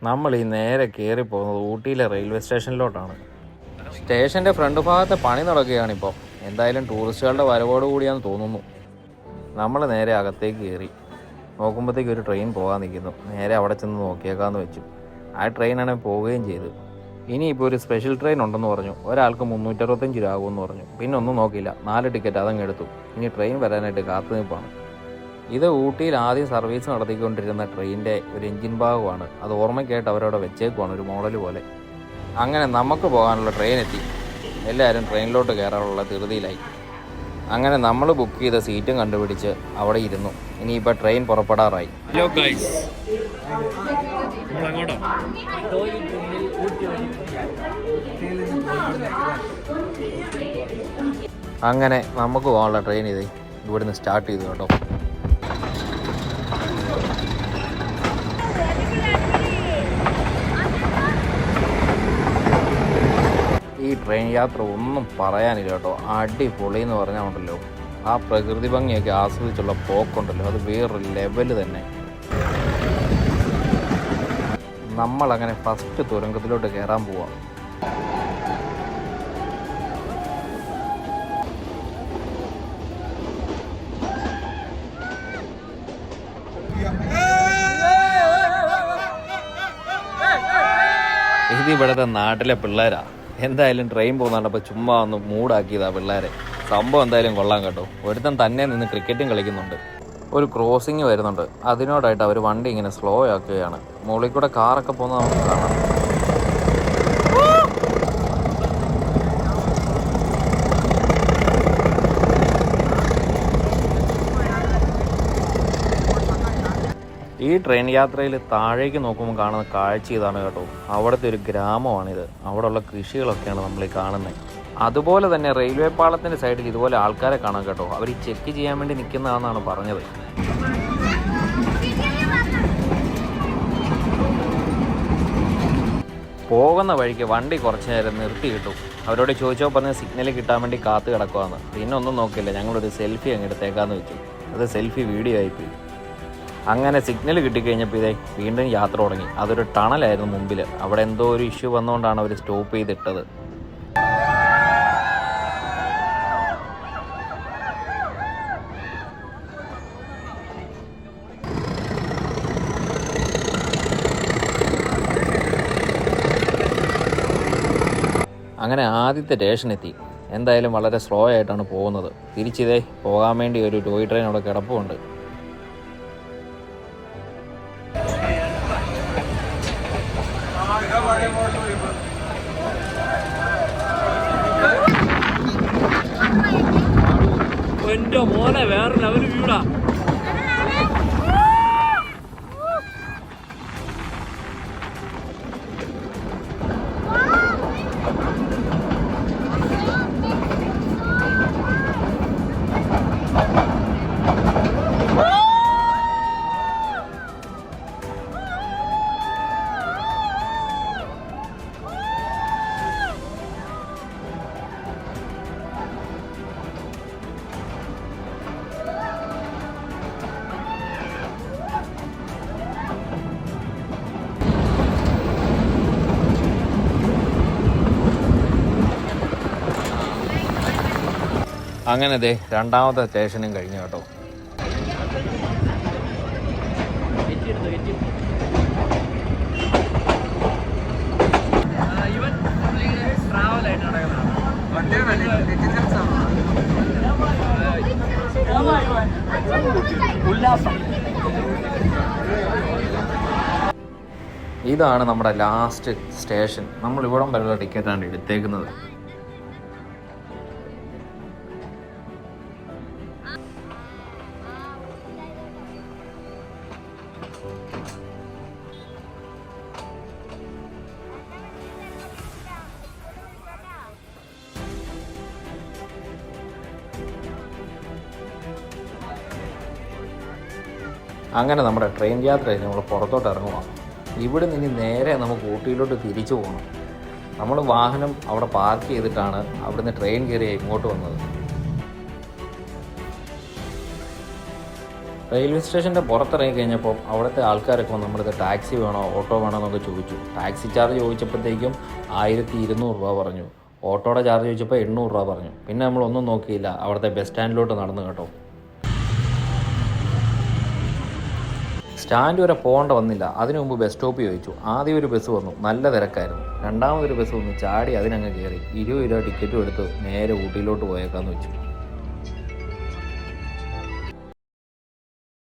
നമ്മൾ ഈ നേരെ കയറി പോകുന്നത് ഊട്ടിയിലെ റെയിൽവേ സ്റ്റേഷനിലോട്ടാണ്. സ്റ്റേഷൻ്റെ ഫ്രണ്ട് ഭാഗത്തെ പണി നടക്കുകയാണിപ്പോൾ. എന്തായാലും ടൂറിസ്റ്റുകളുടെ വരവോട് കൂടിയാണെന്ന് തോന്നുന്നു. നമ്മൾ നേരെ അകത്തേക്ക് കയറി നോക്കുമ്പോഴത്തേക്ക് ഒരു ട്രെയിൻ പോകാൻ നിൽക്കുന്നു. നേരെ അവിടെ ചെന്ന് നോക്കിയേക്കാമെന്ന് വെച്ചു. ആ ട്രെയിനാണെങ്കിൽ പോവുകയും ചെയ്തു. ഇനിയിപ്പോൾ ഒരു സ്പെഷ്യൽ ട്രെയിൻ ഉണ്ടെന്ന് പറഞ്ഞു. ഒരാൾക്ക് 365 രൂപ ആകുമെന്ന് പറഞ്ഞു. പിന്നെ ഒന്നും നോക്കിയില്ല, 4 ടിക്കറ്റ് അതങ്ങ് എടുത്തു. ഇനി ട്രെയിൻ വരാനായിട്ട് കാത്തുനിൽപ്പാണ്. ഇത് ഊട്ടിയിൽ ആദ്യം സർവീസ് നടത്തിക്കൊണ്ടിരുന്ന ട്രെയിനിൻ്റെ ഒരു എൻജിൻ ഭാഗമാണ്. അത് ഓർമ്മയ്ക്കായിട്ട് അവരവിടെ വെച്ചേക്കുവാണ്, ഒരു മോഡൽ പോലെ. അങ്ങനെ നമുക്ക് പോകാനുള്ള ട്രെയിൻ എത്തി. എല്ലാവരും ട്രെയിനിലോട്ട് കയറാനുള്ള ധൃതിയിലായി. അങ്ങനെ നമ്മൾ ബുക്ക് ചെയ്ത സീറ്റും കണ്ടുപിടിച്ച് അവിടെ ഇരുന്നു. ഇനിയിപ്പോൾ ട്രെയിൻ പുറപ്പെടാറായി. ഹലോ ഗൈസ്, അങ്ങനെ നമുക്ക് പോകാനുള്ള ട്രെയിൻ ഇത് ഇവിടുന്ന് സ്റ്റാർട്ട് ചെയ്തു കേട്ടോ. ഈ ട്രെയിൻ യാത്ര ഒന്നും പറയാനില്ല കേട്ടോ. അടിപൊളി എന്ന് പറഞ്ഞാൽ ഉണ്ടല്ലോ, ആ പ്രകൃതി ഭംഗിയൊക്കെ ആസ്വദിച്ചുള്ള പോക്കുണ്ടല്ലോ, അത് വേറൊരു ലെവല് തന്നെ. നമ്മളങ്ങനെ ഫസ്റ്റ് തുരങ്കത്തിലോട്ട് കയറാൻ പോവാം. ഇത് ഇവിടുത്തെ നാട്ടിലെ പിള്ളേരാ. എന്തായാലും ട്രെയിൻ പോകുന്നുണ്ടപ്പോൾ ചുമ്മാ ഒന്ന് മൂടാക്കിയതാ പിള്ളേരെ. സംഭവം എന്തായാലും കൊള്ളാൻ കേട്ടോ. ഒരുത്തൻ തന്നെ നിന്ന് ക്രിക്കറ്റും കളിക്കുന്നുണ്ട്. ഒരു ക്രോസിങ് വരുന്നുണ്ട്, അതിനോടായിട്ട് അവർ വണ്ടി ഇങ്ങനെ സ്ലോ ആക്കുകയാണ്. മുകളിൽ കൂടെ കാറൊക്കെ പോകുന്നത് നമുക്ക് കാണാം. ഈ ട്രെയിൻ യാത്രയിൽ താഴേക്ക് നോക്കുമ്പോൾ കാണുന്ന കാഴ്ച ഇതാണ് കേട്ടോ. അവിടുത്തെ ഒരു ഗ്രാമമാണിത്. അവിടെയുള്ള കൃഷികളൊക്കെയാണ് നമ്മൾ ഈ കാണുന്നത്. അതുപോലെ തന്നെ റെയിൽവേ പാളത്തിൻ്റെ സൈഡിൽ ഇതുപോലെ ആൾക്കാരെ കാണാം കേട്ടോ. അവർ ഈ ചെക്ക് ചെയ്യാൻ വേണ്ടി നിൽക്കുന്നതാണെന്നാണ് പറഞ്ഞത്. പോകുന്ന വഴിക്ക് വണ്ടി കുറച്ച് നേരം നിർത്തി കിട്ടും. അവരോട് ചോദിച്ചോ പറഞ്ഞ സിഗ്നൽ കിട്ടാൻ വേണ്ടി കാത്തു കിടക്കുവാന്ന്. പിന്നെ ഒന്നും നോക്കില്ല, ഞങ്ങളൊരു സെൽഫി അങ്ങ് എടുത്തേക്കാന്ന് വെച്ചു. അത് സെൽഫി വീഡിയോ ആയിപ്പോയി. അങ്ങനെ സിഗ്നൽ കിട്ടിക്കഴിഞ്ഞപ്പോൾ ഇതേ വീണ്ടും യാത്ര തുടങ്ങി. അതൊരു ടണലായിരുന്നു മുമ്പിൽ. അവിടെ എന്തോ ഒരു ഇഷ്യൂ വന്നുകൊണ്ടാണ് അവർ സ്റ്റോപ്പ് ചെയ്തിട്ടത്. അങ്ങനെ ആദ്യത്തെ സ്റ്റേഷനെത്തി. എന്തായാലും വളരെ സ്ലോ ആയിട്ടാണ് പോകുന്നത്. തിരിച്ചിതേ പോകാൻ വേണ്ടി ഒരു ടോയ് ട്രെയിൻ അവിടെ കിടപ്പുണ്ട്. എന്റെ മോനെ വേറെ ലെവൽ വ്യൂടാ. അങ്ങനെ ദേ രണ്ടാമത്തെ സ്റ്റേഷനും കഴിഞ്ഞു കേട്ടോ. ഇതാണ് നമ്മുടെ ലാസ്റ്റ് സ്റ്റേഷൻ. നമ്മൾ ഇവിടം വരെയുള്ള ടിക്കറ്റാണ് എടുത്തേക്കുന്നത്. അങ്ങനെ നമ്മുടെ ട്രെയിൻ യാത്ര കഴിഞ്ഞ് നമ്മൾ പുറത്തോട്ട് ഇറങ്ങുക. ഇവിടെ നിന്ന് നേരെ നമുക്ക് ഊട്ടിയിലോട്ട് തിരിച്ചു പോകണം. നമ്മൾ വാഹനം അവിടെ പാർക്ക് ചെയ്തിട്ടാണ് അവിടുന്ന് ട്രെയിൻ കയറി ഇങ്ങോട്ട് വന്നത്. റെയിൽവേ സ്റ്റേഷൻ്റെ പുറത്തിറങ്ങി കഴിഞ്ഞപ്പോൾ അവിടുത്തെ ആൾക്കാരൊക്കെ നമ്മുടെ ടാക്സി വേണോ ഓട്ടോ വേണോ എന്നൊക്കെ ചോദിച്ചു. ടാക്സി ചാർജ് ചോദിച്ചപ്പോഴത്തേക്കും 1200 രൂപ പറഞ്ഞു. ഓട്ടോയുടെ ചാർജ് ചോദിച്ചപ്പോൾ 800 രൂപ പറഞ്ഞു. പിന്നെ നമ്മളൊന്നും നോക്കിയില്ല, അവിടുത്തെ ബസ് സ്റ്റാൻഡിലോട്ട് നടന്നു കേട്ടോ. സ്റ്റാൻഡ് വരെ പോകേണ്ട വന്നില്ല. അതിനു മുമ്പ് ബസ് സ്റ്റോപ്പ് ചോദിച്ചു. ആദ്യം ഒരു ബസ് വന്നു, നല്ല തിരക്കായിരുന്നു. രണ്ടാമതൊരു ബസ് വന്നു, ചാടി അതിനങ്ങ് കയറി. 20 രൂപ ടിക്കറ്റും എടുത്ത് നേരെ ഊട്ടിയിലോട്ട് പോയേക്കാന്ന് വെച്ചു.